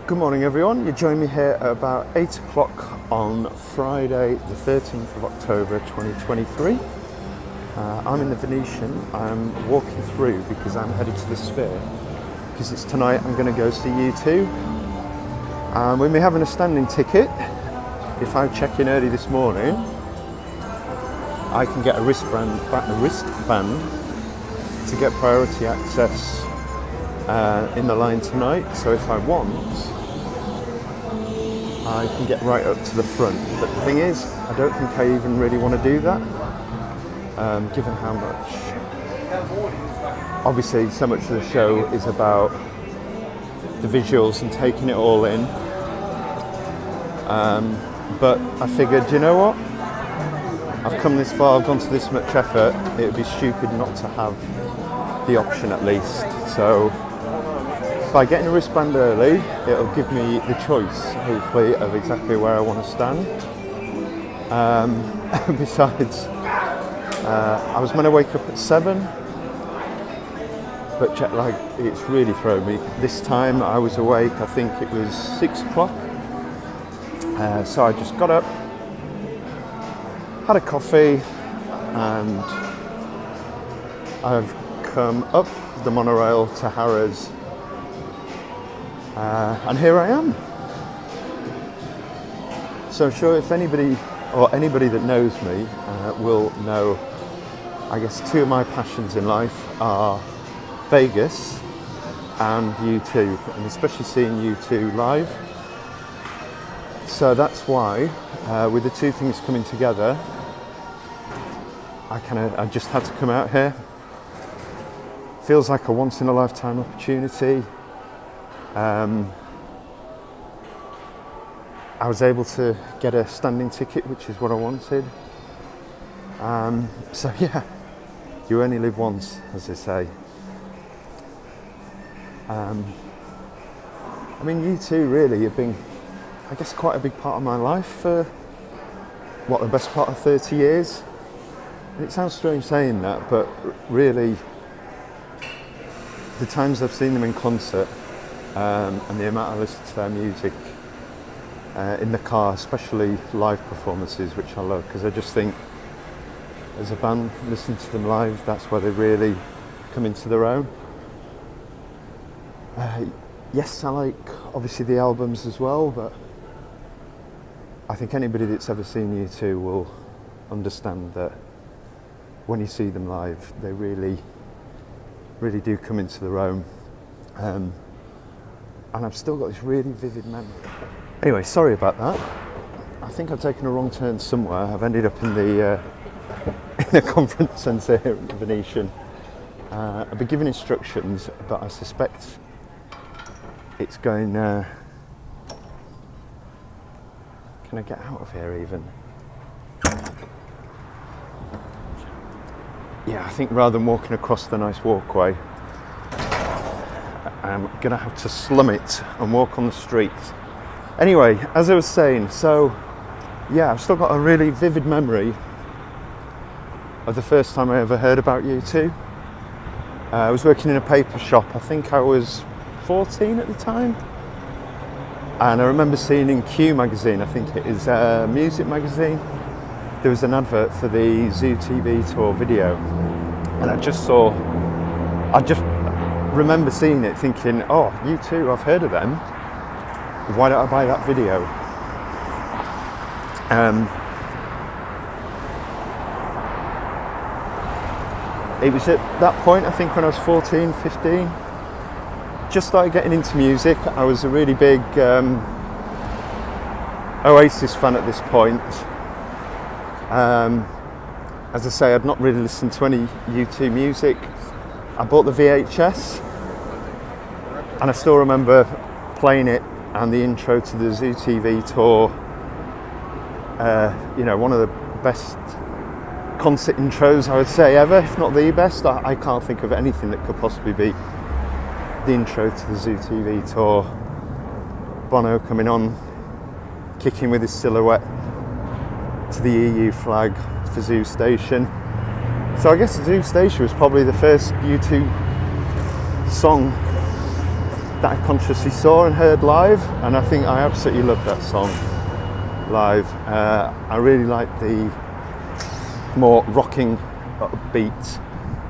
Good morning everyone, you join me here at about 8 o'clock on Friday the 13th of October 2023. I'm in the Venetian. I'm walking through because I'm headed to the Sphere because it's tonight I'm going to go see U2. With me having a standing ticket, if I check in early this morning, I can get a wristband to get priority access in the line tonight. So if I want, I can get right up to the front. But the thing is, I don't think I even really want to do that, given how much, obviously so much of the show is about the visuals and taking it all in. But I figured, you know what? I've come this far, I've gone to this much effort, it would be stupid not to have the option at least. So by getting a wristband early, it'll give me the choice, hopefully, of exactly where I want to stand. Besides, I was meant to wake up at 7, but jet lag, it's really thrown me. This time I was awake, I think it was 6 o'clock. So I just got up, had a coffee, and I've come up the monorail to Harrods. And here I am. So I'm sure if anybody that knows me will know, I guess two of my passions in life are Vegas and U2, and especially seeing U2 live. So that's why, with the two things coming together, I just had to come out here. Feels like a once in a lifetime opportunity. I was able to get a standing ticket, which is what I wanted. So yeah, you only live once, as they say. I mean, U2 really have been, I guess, quite a big part of my life for, the best part of 30 years. And it sounds strange saying that, but really, the times I've seen them in concert, and the amount I listen to their music in the car, especially live performances, which I love, because I just think as a band, listening to them live, that's where they really come into their own. Yes, I like obviously the albums as well, but I think anybody that's ever seen U2 will understand that when you see them live, they really do come into their own. And I've still got this really vivid memory. Anyway, sorry about that. I think I've taken a wrong turn somewhere. I've ended up in the conference centre here at the Venetian. I've been given instructions, but I suspect it's going... Can I get out of here even? Yeah, I think rather than walking across the nice walkway, I'm going to have to slum it and walk on the street. Anyway, as I was saying, so yeah, I've still got a really vivid memory of the first time I ever heard about U2. I was working in a paper shop. I think I was 14 at the time. And I remember seeing in Q magazine, I think it is a music magazine, there was an advert for the Zoo TV tour video. And I just remember seeing it thinking, oh, U2, I've heard of them. Why don't I buy that video? It was at that point, I think when I was 14, 15, just started getting into music. I was a really big Oasis fan at this point. As I say, I'd not really listened to any U2 music. I bought the VHS, and I still remember playing it and the intro to the Zoo TV tour. One of the best concert intros I would say ever, if not the best. I can't think of anything that could possibly be the intro to the Zoo TV tour. Bono coming on, kicking with his silhouette to the EU flag for Zoo Station. So I guess Zoo Station was probably the first U2 song that I consciously saw and heard live, and I think I absolutely love that song live. I really like the more rocking, upbeat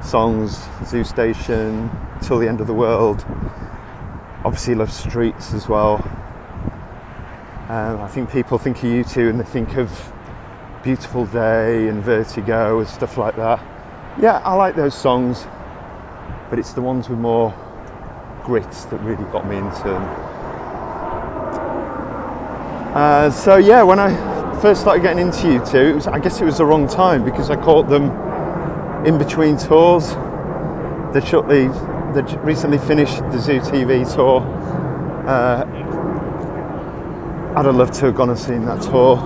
songs, Zoo Station, Till the End of the World. Obviously love Streets as well. I think people think of U2 and they think of Beautiful Day and Vertigo and stuff like that. Yeah, I like those songs, but it's the ones with more grit that really got me into them. So yeah, when I first started getting into U2, I guess it was the wrong time because I caught them in between tours. They'd recently finished the Zoo TV tour. I'd have loved to have gone and seen that tour.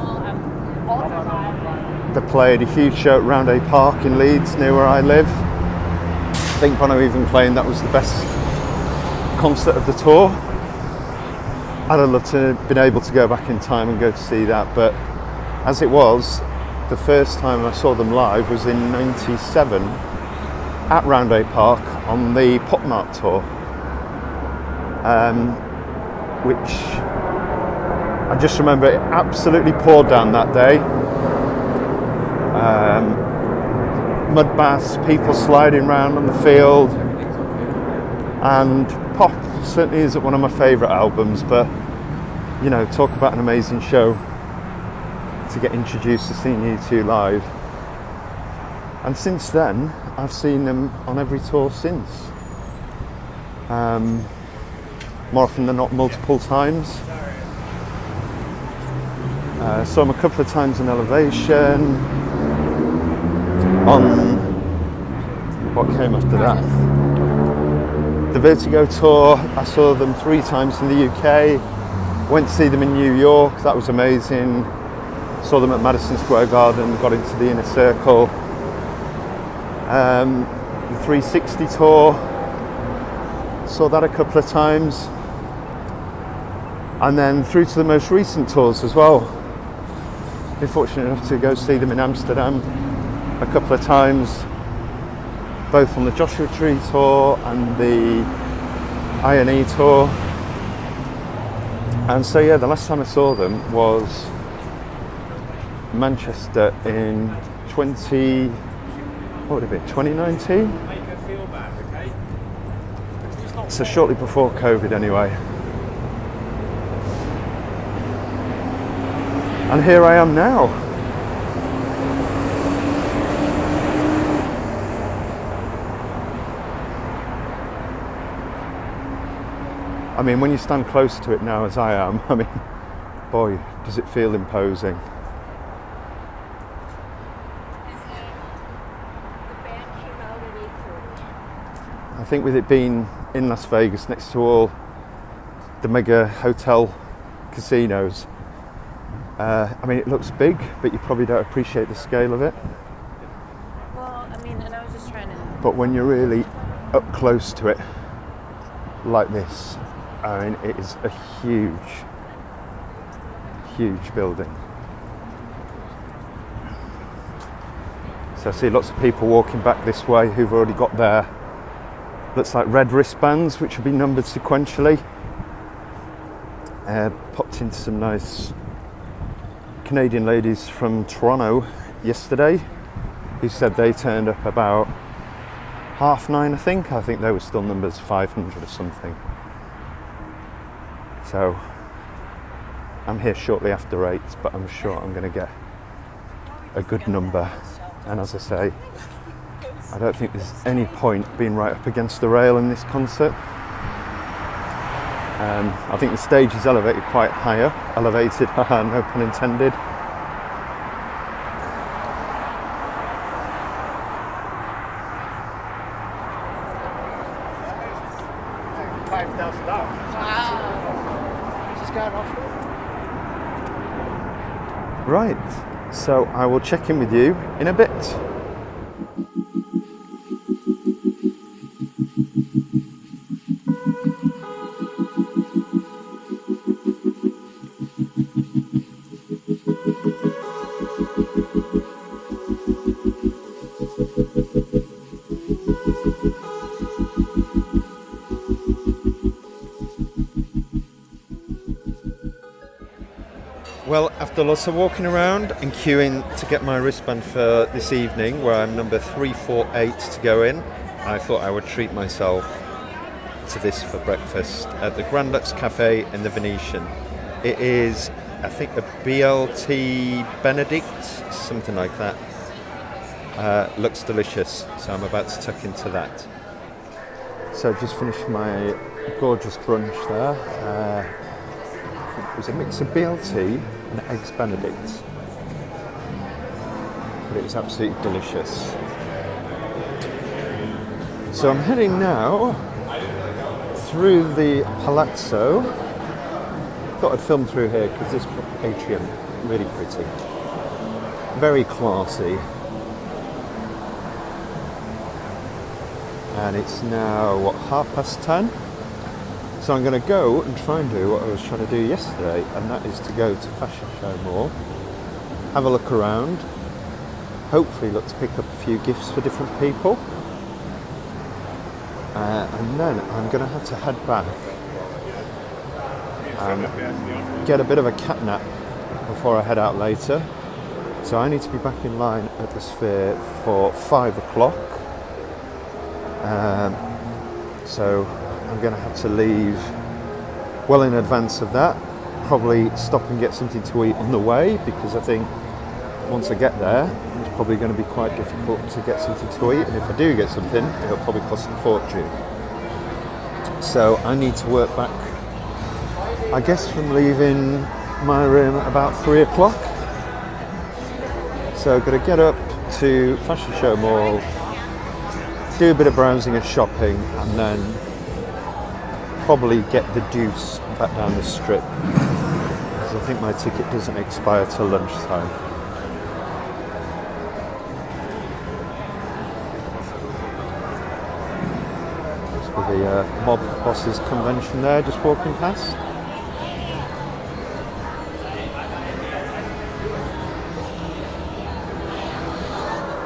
They played a huge show at Round A Park in Leeds, near where I live. I think Bono even claimed that was the best concert of the tour. I'd have loved to have been able to go back in time and go to see that, but as it was, the first time I saw them live was in '97 at Round A Park on the Pop Mart tour, which I just remember it absolutely poured down that day. Mud baths, people sliding around on the field, and Pop certainly isn't one of my favourite albums, but you know, talk about an amazing show to get introduced to seeing U2 live. And since then, I've seen them on every tour since. More often than not, multiple times. Saw them a couple of times in Elevation. On what came after that? The Vertigo tour, I saw them 3 times in the UK. Went to see them in New York, that was amazing. Saw them at Madison Square Garden, got into the inner circle. The 360 tour, saw that a couple of times. And then through to the most recent tours as well. Been fortunate enough to go see them in Amsterdam a couple of times, both on the Joshua Tree tour and the I&E tour. And so yeah, the last time I saw them was Manchester in 2019? So shortly before COVID anyway. And here I am now. I mean, when you stand close to it now as I am, I mean, boy, does it feel imposing. I think with it being in Las Vegas next to all the mega hotel casinos, I mean, it looks big, but you probably don't appreciate the scale of it. Well, I mean, and I was just trying to... But when you're really up close to it, like this, I mean, it is a huge, huge building. So I see lots of people walking back this way who've already got their, looks like red wristbands, which will be numbered sequentially. Popped into some nice Canadian ladies from Toronto yesterday who said they turned up about 9:30, I think. I think they were still numbers 500 or something. So I'm here shortly after 8, but I'm sure I'm going to get a good number. And as I say, I don't think there's any point being right up against the rail in this concert. I think the stage is elevated quite high up. Elevated, haha, no pun intended. Right, so I will check in with you in a bit. Well, after lots of walking around and queuing to get my wristband for this evening, where I'm number 348 to go in, I thought I would treat myself to this for breakfast at the Grand Lux Cafe in the Venetian. It is, I think, a BLT Benedict, something like that. Looks delicious, so I'm about to tuck into that. So I just finished my gorgeous brunch there. It was a mix of BLT and eggs Benedict, but it was absolutely delicious. So I'm heading now through the Palazzo. Thought I'd film through here because this atrium really pretty, very classy. And it's now, what, 10:30? So I'm going to go and try and do what I was trying to do yesterday, and that is to go to Fashion Show Mall, have a look around, hopefully look to pick up a few gifts for different people, and then I'm going to have to head back and get a bit of a cat nap before I head out later. So I need to be back in line at the Sphere for 5 o'clock. So I'm going to have to leave well in advance of that. Probably stop and get something to eat on the way, because I think once I get there, it's probably going to be quite difficult to get something to eat. And if I do get something, it'll probably cost a fortune. So I need to work back, I guess, from leaving my room about 3 o'clock. So I've got to get up to Fashion Show Mall, do a bit of browsing and shopping, and then probably get the deuce back down the strip, because I think my ticket doesn't expire till lunchtime. That's with the Mob Bosses convention there, just walking past.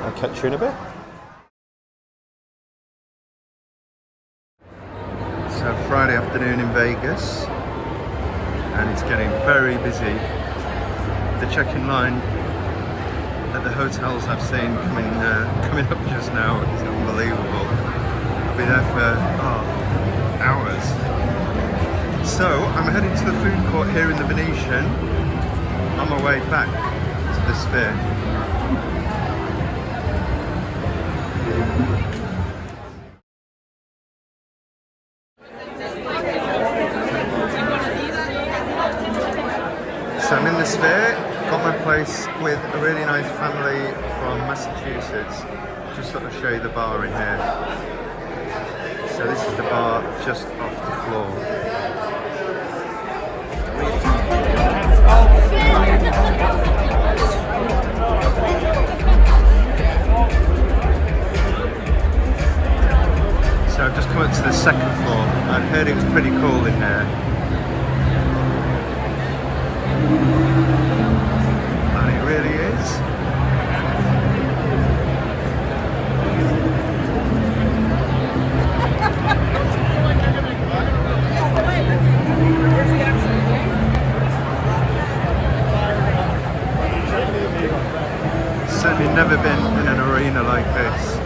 I'll catch you in a bit. So Friday afternoon in Vegas, and it's getting very busy. The check-in line at the hotels I've seen coming up just now is unbelievable. I'll be there for hours. So I'm heading to the food court here in the Venetian on my way back to the Sphere. So I'm in the Sphere, got my place with a really nice family from Massachusetts. Just thought I'd show you the bar in here. So this is the bar just off the floor. So I've just come up to the second floor. I'd heard it was pretty cool in there. And it really is. Certainly never been in an arena like this.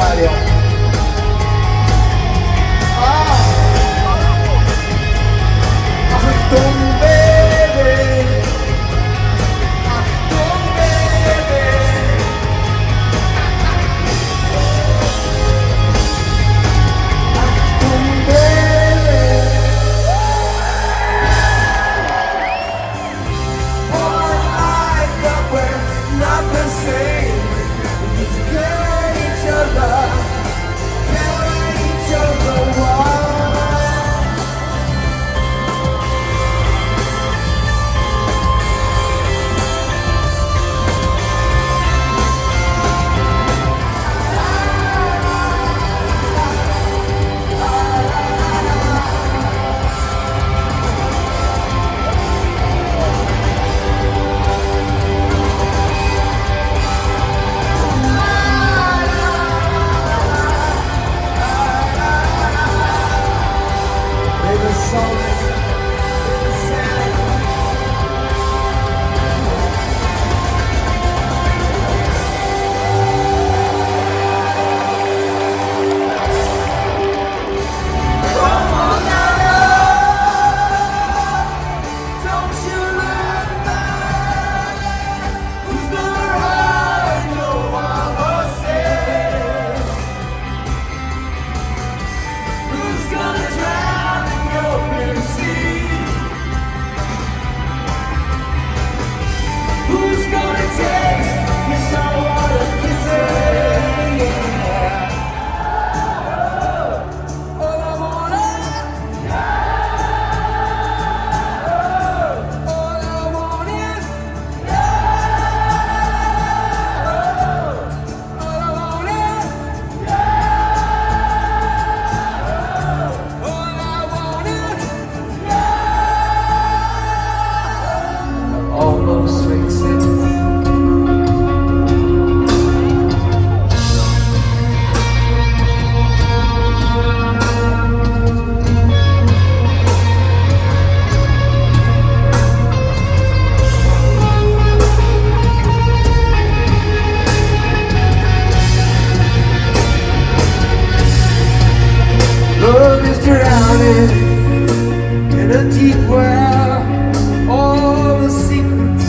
Italia. Achtung Baby, Achtung Baby, Achtung Baby. One eye, but we're not the same. We need to get each other, warm. Almost makes sense. Love is drowning in a deep well. All the secrets.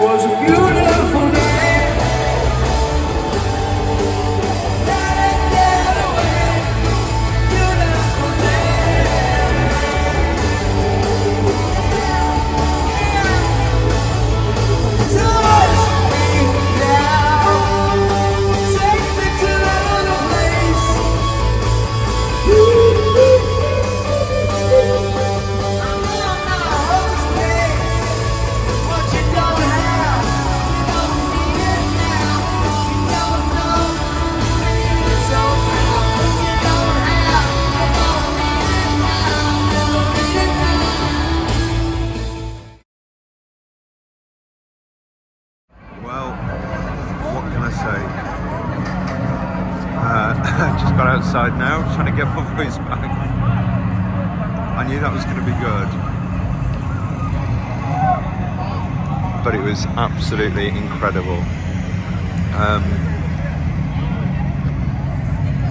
Was a beautiful day. Beautiful day. Touch me now. Take me to another place. I'm on my hopes pace. What you don't have, you don't need it now. You don't know, it's so proud. What you don't have, you don't need it now. You don't need it now. Well, what can I say? Just got outside now, trying to get my voice back. I knew that was going to be good, but it was absolutely incredible.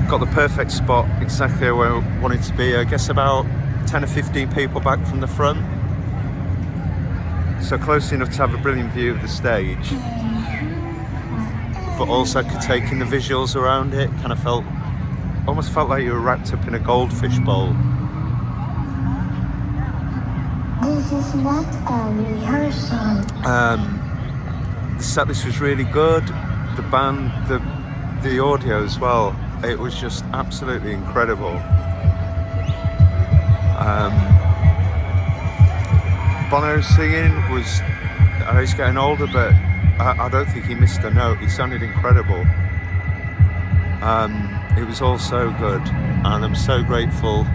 Got the perfect spot, exactly where I wanted to be. I guess about 10 or 15 people back from the front. So close enough to have a brilliant view of the stage, but also could take in the visuals around it. Kind of almost felt like you were wrapped up in a goldfish bowl. is not a rehearsal. The set list was really good. The band, the audio as well. It was just absolutely incredible. Bono's singing was, I know he's getting older, but I don't think he missed a note. He sounded incredible. It was all so good, and I'm so grateful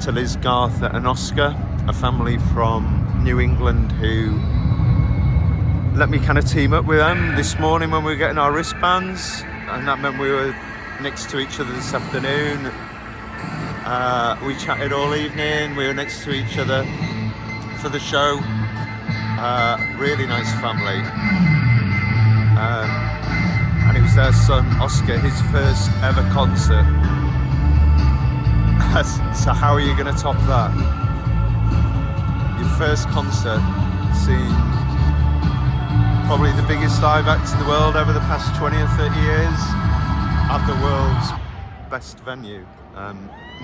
to Liz, Garth and Oscar, a family from New England, who let me kind of team up with them this morning when we were getting our wristbands, and that meant we were next to each other this afternoon. We chatted all evening, we were next to each other for the show. Really nice family. And it was their son Oscar, his first ever concert. So how are you going to top that? Your first concert, seeing probably the biggest live acts in the world over the past 20 or 30 years at the world's best venue. Yeah,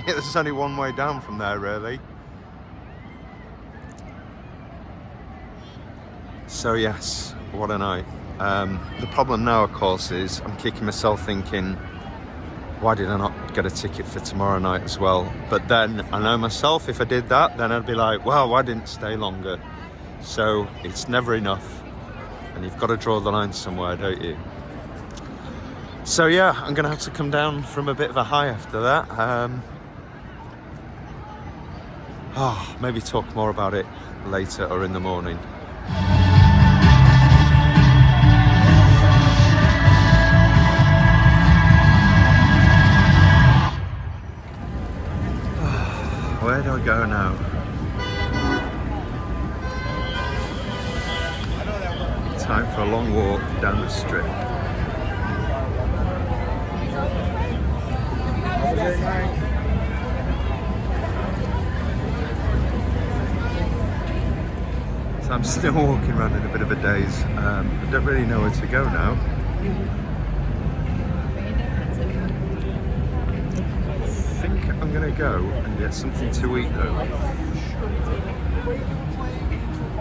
there's only one way down from there, really. So yes, what a night. The problem now, of course, is I'm kicking myself thinking, why did I not get a ticket for tomorrow night as well? But then I know myself, if I did that, then I'd be like, well, why didn't I stay longer? So it's never enough, and you've got to draw the line somewhere, don't you? So yeah, I'm gonna have to come down from a bit of a high after that. Maybe talk more about it later or in the morning. Where do I go now? Time for a long walk down the strip. So I'm still walking around in a bit of a daze. I don't really know where to go now. I think I'm going to go and get something to eat though.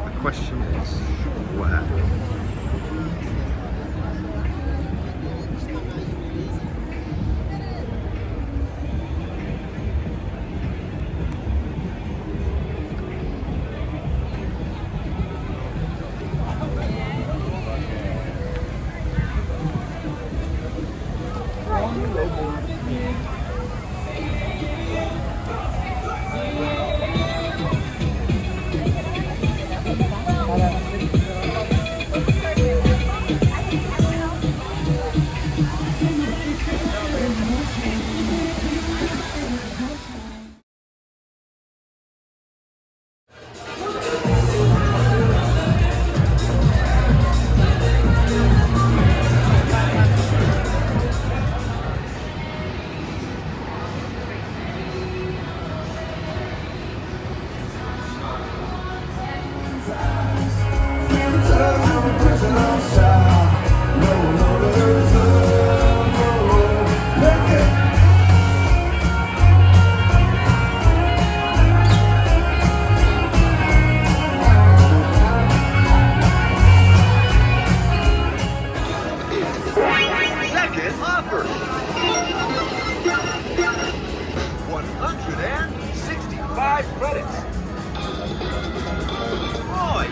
The question is, where? Second offer. 165 credits. Boy,